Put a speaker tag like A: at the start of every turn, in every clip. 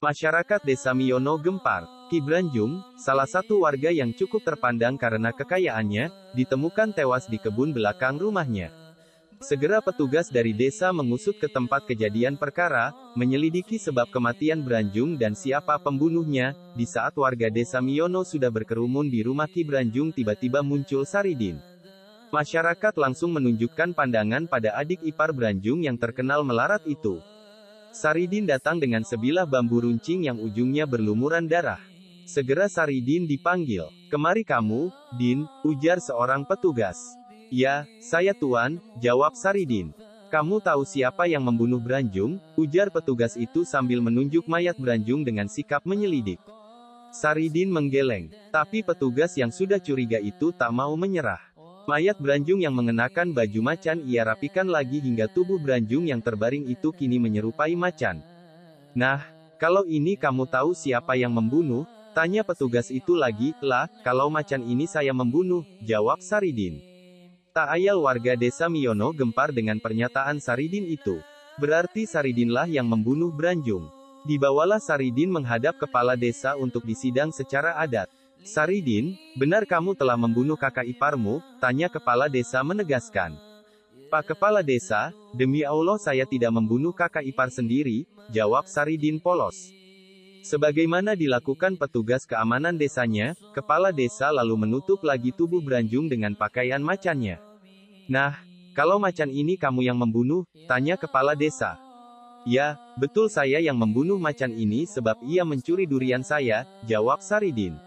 A: Masyarakat Desa Miyono gempar. Ki Branjung, salah satu warga yang cukup terpandang karena kekayaannya, ditemukan tewas di kebun belakang rumahnya. Segera petugas dari desa mengusut ke tempat kejadian perkara, menyelidiki sebab kematian Branjung dan siapa pembunuhnya. Di saat warga Desa Miyono sudah berkerumun di rumah Ki Branjung, tiba-tiba muncul Saridin. Masyarakat langsung menunjukkan pandangan pada adik ipar Branjung yang terkenal melarat itu. Saridin datang dengan sebilah bambu runcing yang ujungnya berlumuran darah. Segera Saridin dipanggil. "Kemari kamu, Din," ujar seorang petugas. "Ya, saya tuan," jawab Saridin. "Kamu tahu siapa yang membunuh Branjung?" ujar petugas itu sambil menunjuk mayat Branjung dengan sikap menyelidik. Saridin menggeleng. Tapi petugas yang sudah curiga itu tak mau menyerah. Mayat Branjung yang mengenakan baju macan ia rapikan lagi hingga tubuh Branjung yang terbaring itu kini menyerupai macan. "Nah, kalau ini kamu tahu siapa yang membunuh?" tanya petugas itu lagi. "Lah, kalau macan ini saya membunuh," jawab Saridin. Tak ayal warga Desa Miyono gempar dengan pernyataan Saridin itu. Berarti Saridinlah yang membunuh Branjung. Dibawalah Saridin menghadap kepala desa untuk disidang secara adat. "Saridin, benar kamu telah membunuh kakak iparmu?" tanya kepala desa menegaskan. "Pak Kepala Desa, demi Allah saya tidak membunuh kakak ipar sendiri," jawab Saridin polos. Sebagaimana dilakukan petugas keamanan desanya, kepala desa lalu menutup lagi tubuh Branjung dengan pakaian macannya. "Nah, kalau macan ini kamu yang membunuh?" tanya kepala desa. "Ya, betul saya yang membunuh macan ini sebab ia mencuri durian saya," jawab Saridin.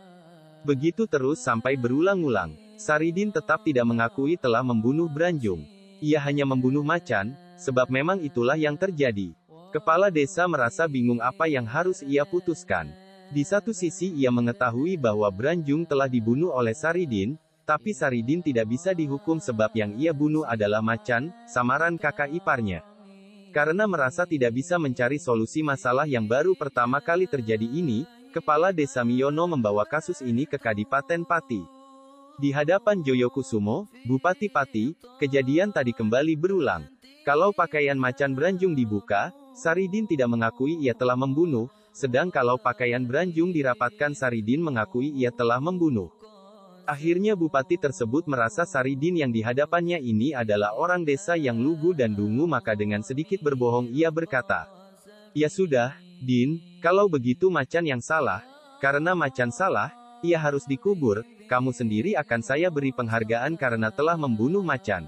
A: Begitu terus sampai berulang-ulang. Saridin tetap tidak mengakui telah membunuh Branjung. Ia hanya membunuh macan, sebab memang itulah yang terjadi. Kepala desa merasa bingung apa yang harus ia putuskan. Di satu sisi ia mengetahui bahwa Branjung telah dibunuh oleh Saridin, tapi Saridin tidak bisa dihukum sebab yang ia bunuh adalah macan, samaran kakak iparnya. Karena merasa tidak bisa mencari solusi masalah yang baru pertama kali terjadi ini, Kepala Desa Miyono membawa kasus ini ke Kadipaten Pati. Di hadapan Joyokusumo, Bupati Pati, kejadian tadi kembali berulang. Kalau pakaian macan Branjung dibuka, Saridin tidak mengakui ia telah membunuh, sedang kalau pakaian Branjung dirapatkan Saridin mengakui ia telah membunuh. Akhirnya bupati tersebut merasa Saridin yang dihadapannya ini adalah orang desa yang lugu dan dungu, maka dengan sedikit berbohong ia berkata, "Ya sudah, Din, kalau begitu macan yang salah. Karena macan salah, ia harus dikubur, kamu sendiri akan saya beri penghargaan karena telah membunuh macan.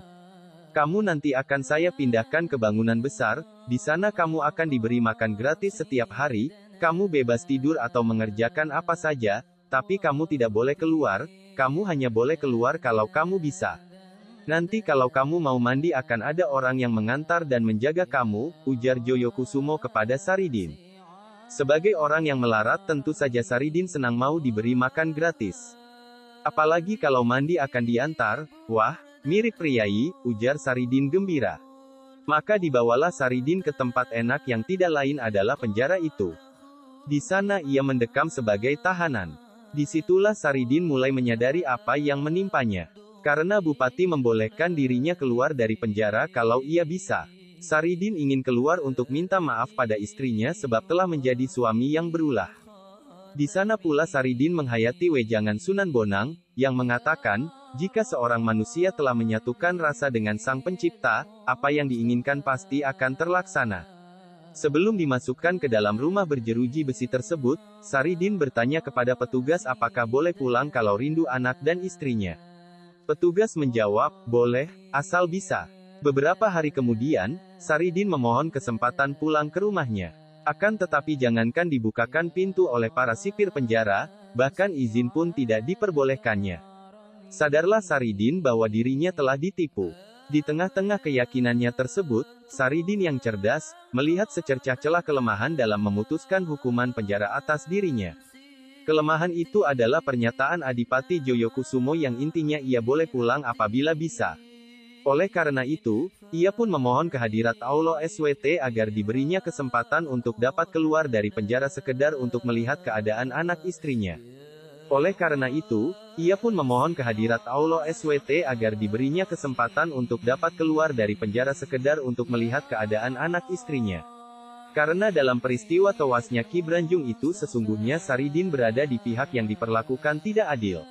A: Kamu nanti akan saya pindahkan ke bangunan besar, di sana kamu akan diberi makan gratis setiap hari, kamu bebas tidur atau mengerjakan apa saja, tapi kamu tidak boleh keluar, kamu hanya boleh keluar kalau kamu bisa. Nanti kalau kamu mau mandi akan ada orang yang mengantar dan menjaga kamu," ujar Joyokusumo kepada Saridin. Sebagai orang yang melarat tentu saja Saridin senang mau diberi makan gratis. Apalagi kalau mandi akan diantar, "Wah, mirip priayi," ujar Saridin gembira. Maka dibawalah Saridin ke tempat enak yang tidak lain adalah penjara itu. Di sana ia mendekam sebagai tahanan. Disitulah Saridin mulai menyadari apa yang menimpanya. Karena bupati membolehkan dirinya keluar dari penjara kalau ia bisa. Saridin ingin keluar untuk minta maaf pada istrinya sebab telah menjadi suami yang berulah. Di sana pula Saridin menghayati wejangan Sunan Bonang, yang mengatakan, jika seorang manusia telah menyatukan rasa dengan Sang Pencipta, apa yang diinginkan pasti akan terlaksana. Sebelum dimasukkan ke dalam rumah berjeruji besi tersebut, Saridin bertanya kepada petugas apakah boleh pulang kalau rindu anak dan istrinya. Petugas menjawab, "Boleh, asal bisa." Beberapa hari kemudian, Saridin memohon kesempatan pulang ke rumahnya. Akan tetapi jangankan dibukakan pintu oleh para sipir penjara, bahkan izin pun tidak diperbolehkannya. Sadarlah Saridin bahwa dirinya telah ditipu. Di tengah-tengah keyakinannya tersebut, Saridin yang cerdas, melihat secercah celah kelemahan dalam memutuskan hukuman penjara atas dirinya. Kelemahan itu adalah pernyataan Adipati Joyokusumo yang intinya ia boleh pulang apabila bisa. Oleh karena itu, ia pun memohon kehadirat Allah SWT agar diberinya kesempatan untuk dapat keluar dari penjara sekedar untuk melihat keadaan anak istrinya. Oleh karena itu, ia pun memohon kehadirat Allah SWT agar diberinya kesempatan untuk dapat keluar dari penjara sekedar untuk melihat keadaan anak istrinya. Karena dalam peristiwa tewasnya Ki Branjung itu sesungguhnya Saridin berada di pihak yang diperlakukan tidak adil.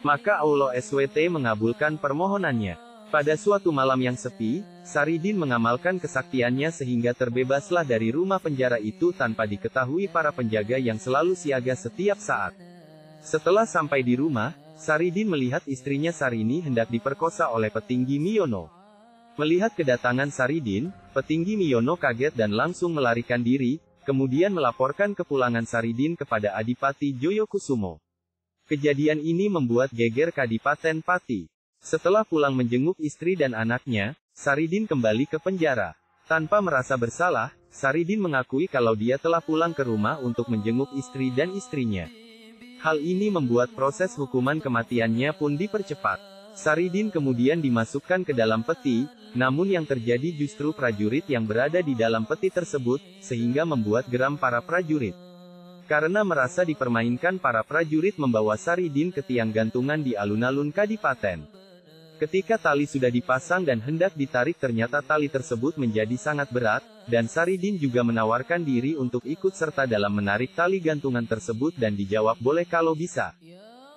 A: Maka Allah SWT mengabulkan permohonannya. Pada suatu malam yang sepi, Saridin mengamalkan kesaktiannya sehingga terbebaslah dari rumah penjara itu tanpa diketahui para penjaga yang selalu siaga setiap saat. Setelah sampai di rumah, Saridin melihat istrinya Sarini hendak diperkosa oleh petinggi Miyono. Melihat kedatangan Saridin, petinggi Miyono kaget dan langsung melarikan diri, kemudian melaporkan kepulangan Saridin kepada Adipati Joyokusumo. Kejadian ini membuat geger Kadipaten Pati. Setelah pulang menjenguk istri dan anaknya, Saridin kembali ke penjara. Tanpa merasa bersalah, Saridin mengakui kalau dia telah pulang ke rumah untuk menjenguk istri dan istrinya. Hal ini membuat proses hukuman kematiannya pun dipercepat. Saridin kemudian dimasukkan ke dalam peti, namun yang terjadi justru prajurit yang berada di dalam peti tersebut, sehingga membuat geram para prajurit. Karena merasa dipermainkan, para prajurit membawa Saridin ke tiang gantungan di alun-alun Kadipaten. Ketika tali sudah dipasang dan hendak ditarik, ternyata tali tersebut menjadi sangat berat, dan Saridin juga menawarkan diri untuk ikut serta dalam menarik tali gantungan tersebut dan dijawab boleh kalau bisa.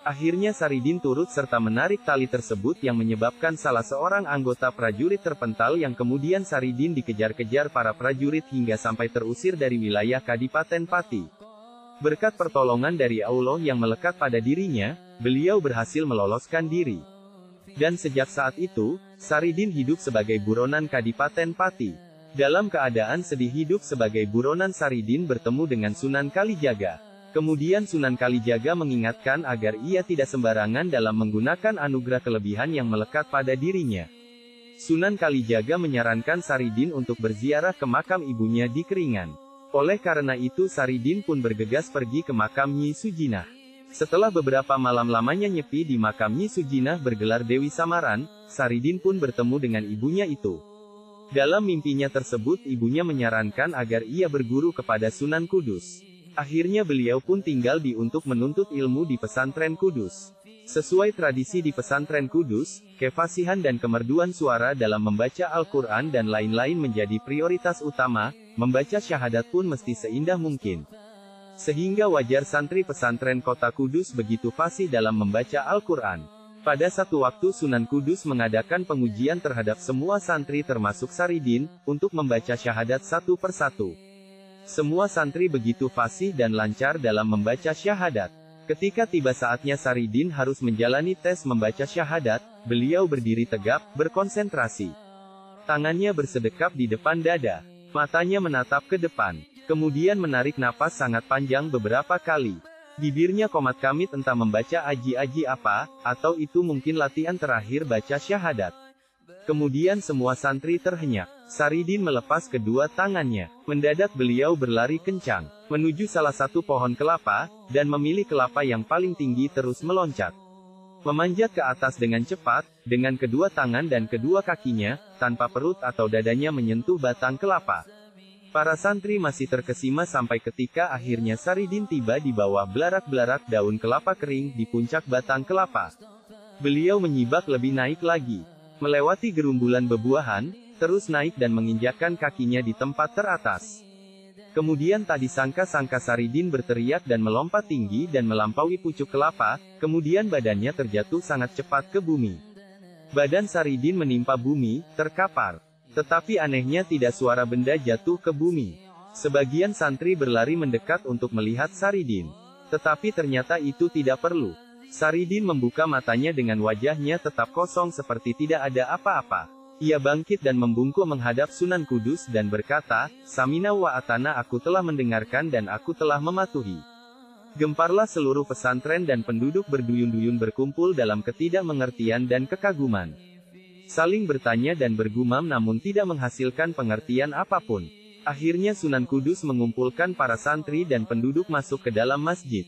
A: Akhirnya Saridin turut serta menarik tali tersebut yang menyebabkan salah seorang anggota prajurit terpental yang kemudian Saridin dikejar-kejar para prajurit hingga sampai terusir dari wilayah Kadipaten Pati. Berkat pertolongan dari Allah yang melekat pada dirinya, beliau berhasil meloloskan diri. Dan sejak saat itu, Saridin hidup sebagai buronan Kadipaten Pati. Dalam keadaan sedih hidup sebagai buronan, Saridin bertemu dengan Sunan Kalijaga. Kemudian Sunan Kalijaga mengingatkan agar ia tidak sembarangan dalam menggunakan anugerah kelebihan yang melekat pada dirinya. Sunan Kalijaga menyarankan Saridin untuk berziarah ke makam ibunya di Keringan. Oleh karena itu Saridin pun bergegas pergi ke makam Nyi Sujinah. Setelah beberapa malam lamanya nyepi di makam Nyi Sujinah bergelar Dewi Samaran, Saridin pun bertemu dengan ibunya itu. Dalam mimpinya tersebut ibunya menyarankan agar ia berguru kepada Sunan Kudus. Akhirnya beliau pun tinggal untuk menuntut ilmu di pesantren Kudus. Sesuai tradisi di pesantren Kudus, kefasihan dan kemerduan suara dalam membaca Al-Quran dan lain-lain menjadi prioritas utama, membaca syahadat pun mesti seindah mungkin. Sehingga wajar santri pesantren kota Kudus begitu fasih dalam membaca Al-Quran. Pada satu waktu Sunan Kudus mengadakan pengujian terhadap semua santri termasuk Saridin, untuk membaca syahadat satu persatu. Semua santri begitu fasih dan lancar dalam membaca syahadat. Ketika tiba saatnya Saridin harus menjalani tes membaca syahadat, beliau berdiri tegap, berkonsentrasi. Tangannya bersedekap di depan dada. Matanya menatap ke depan. Kemudian menarik napas sangat panjang beberapa kali. Bibirnya komat-kamit entah membaca aji-aji apa, atau itu mungkin latihan terakhir baca syahadat. Kemudian semua santri terhenyak. Saridin melepas kedua tangannya. Mendadak beliau berlari kencang, menuju salah satu pohon kelapa, dan memilih kelapa yang paling tinggi terus meloncat. Memanjat ke atas dengan cepat, dengan kedua tangan dan kedua kakinya, tanpa perut atau dadanya menyentuh batang kelapa. Para santri masih terkesima sampai ketika akhirnya Saridin tiba di bawah belarak-belarak daun kelapa kering di puncak batang kelapa. Beliau menyibak lebih naik lagi. Melewati gerumbulan bebuahan, terus naik dan menginjakkan kakinya di tempat teratas. Kemudian tak disangka-sangka Saridin berteriak dan melompat tinggi dan melampaui pucuk kelapa, kemudian badannya terjatuh sangat cepat ke bumi. Badan Saridin menimpa bumi, terkapar. Tetapi anehnya tidak suara benda jatuh ke bumi. Sebagian santri berlari mendekat untuk melihat Saridin. Tetapi ternyata itu tidak perlu. Saridin membuka matanya dengan wajahnya tetap kosong seperti tidak ada apa-apa. Ia bangkit dan membungkuk menghadap Sunan Kudus dan berkata, "Samina wa atana, aku telah mendengarkan dan aku telah mematuhi." Gemparlah seluruh pesantren dan penduduk berduyun-duyun berkumpul dalam ketidakmengertian dan kekaguman. Saling bertanya dan bergumam namun tidak menghasilkan pengertian apapun. Akhirnya Sunan Kudus mengumpulkan para santri dan penduduk masuk ke dalam masjid.